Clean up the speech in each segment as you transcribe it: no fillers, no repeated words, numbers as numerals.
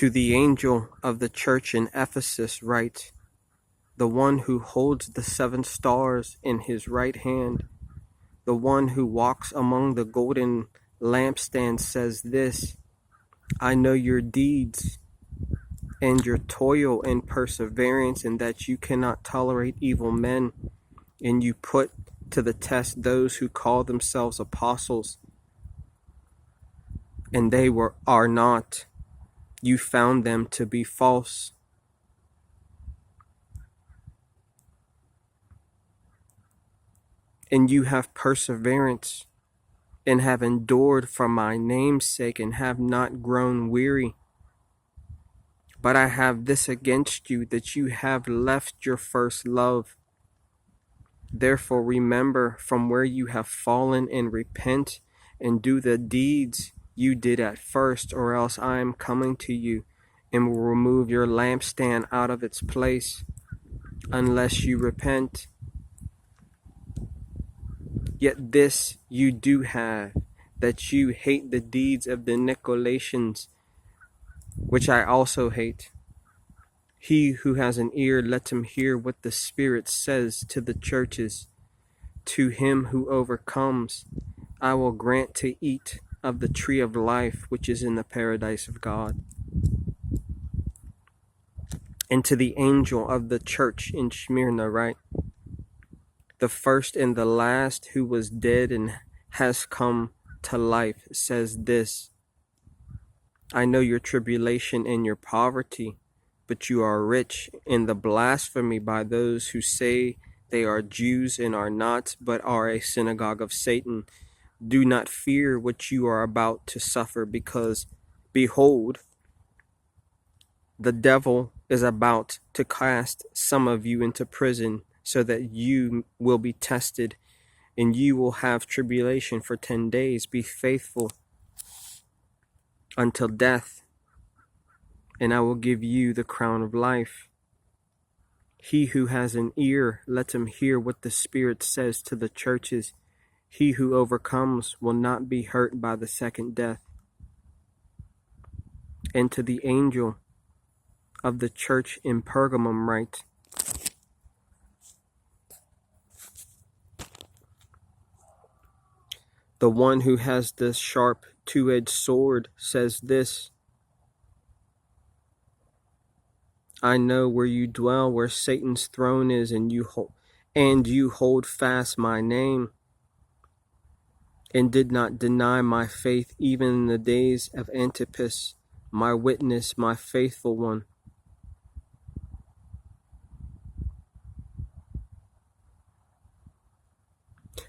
To the angel of the church in Ephesus write, the one who holds the 7 stars in his right hand, the one who walks among the golden lampstands says this, I know your deeds and your toil and perseverance, and that you cannot tolerate evil men, and you put to the test those who call themselves apostles, and they are not. You found them to be false. And you have perseverance, and have endured for my name's sake, and have not grown weary. But I have this against you, that you have left your first love. Therefore remember from where you have fallen, and repent, and do the deeds you did at first, or else I am coming to you, and will remove your lampstand out of its place, unless you repent. Yet this you do have, that you hate the deeds of the Nicolaitans, which I also hate. He who has an ear, let him hear what the Spirit says to the churches. To him who overcomes, I will grant to eat of the tree of life, which is in the paradise of God. And to the angel of the church in Smyrna write, the first and the last, who was dead and has come to life, says this, I know your tribulation and your poverty, but you are rich, in the blasphemy by those who say they are Jews and are not, but are a synagogue of Satan. Do not fear what you are about to suffer, because, behold, the devil is about to cast some of you into prison, so that you will be tested, and you will have tribulation for 10 days. Be faithful until death, and I will give you the crown of life. He who has an ear, let him hear what the Spirit says to the churches. He who overcomes will not be hurt by the second death. And to the angel of the church in Pergamum write, the one who has the sharp 2-edged sword says this, I know where you dwell, where Satan's throne is, and you hold fast my name, and did not deny my faith, even in the days of Antipas, my witness, my faithful one.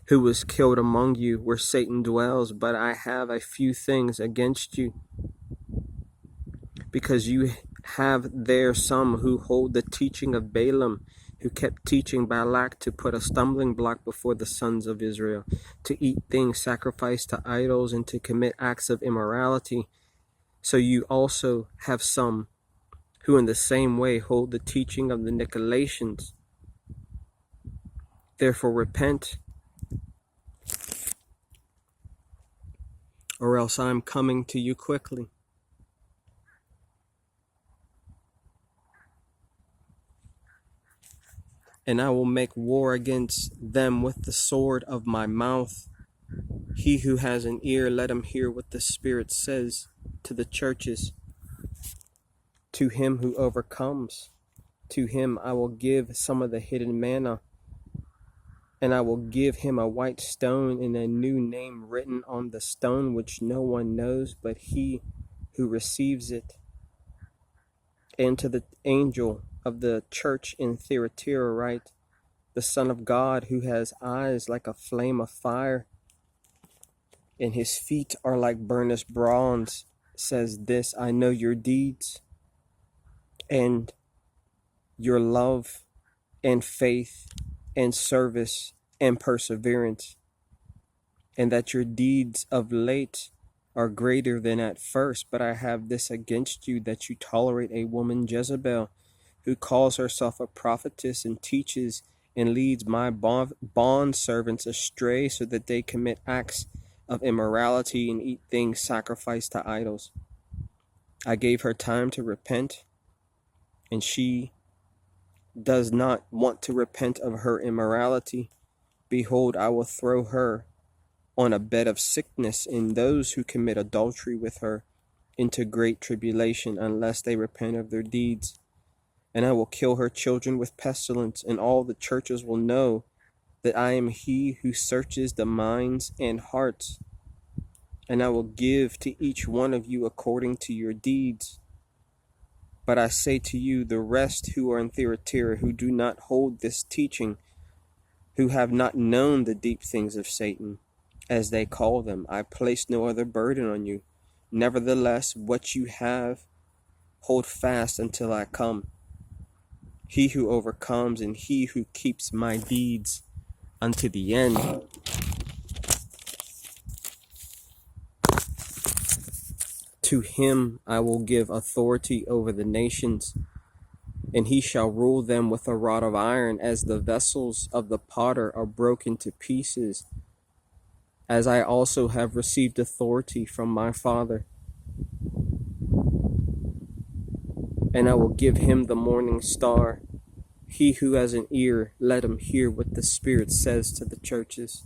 Who was killed among you, where Satan dwells, but I have a few things against you, because you have there some who hold the teaching of Balaam, who kept teaching Balak to put a stumbling block before the sons of Israel, to eat things sacrificed to idols, and to commit acts of immorality. So you also have some who in the same way hold the teaching of the Nicolaitans. Therefore repent, or else I am coming to you quickly. And I will make war against them with the sword of my mouth. He who has an ear, let him hear what the Spirit says to the churches. To him who overcomes, to him I will give some of the hidden manna, and I will give him a white stone and a new name written on the stone, which no one knows but he who receives it. And to the angel of the church in Thyatira write, the Son of God, who has eyes like a flame of fire, and his feet are like burnished bronze, says this, I know your deeds, and your love, and faith, and service, and perseverance, and that your deeds of late are greater than at first. But I have this against you, that you tolerate a woman Jezebel, who calls herself a prophetess, and teaches and leads my bond servants astray, so that they commit acts of immorality and eat things sacrificed to idols. I gave her time to repent, and she does not want to repent of her immorality. Behold, I will throw her on a bed of sickness, and those who commit adultery with her into great tribulation, unless they repent of their deeds. And I will kill her children with pestilence, and all the churches will know that I am he who searches the minds and hearts. And I will give to each one of you according to your deeds. But I say to you, the rest who are in Thyatira, who do not hold this teaching, who have not known the deep things of Satan, as they call them, I place no other burden on you. Nevertheless, what you have, hold fast until I come. He who overcomes and he who keeps my deeds unto the end, to him I will give authority over the nations, and he shall rule them with a rod of iron, as the vessels of the potter are broken to pieces, as I also have received authority from my Father. And I will give him the morning star. He who has an ear, let him hear what the Spirit says to the churches.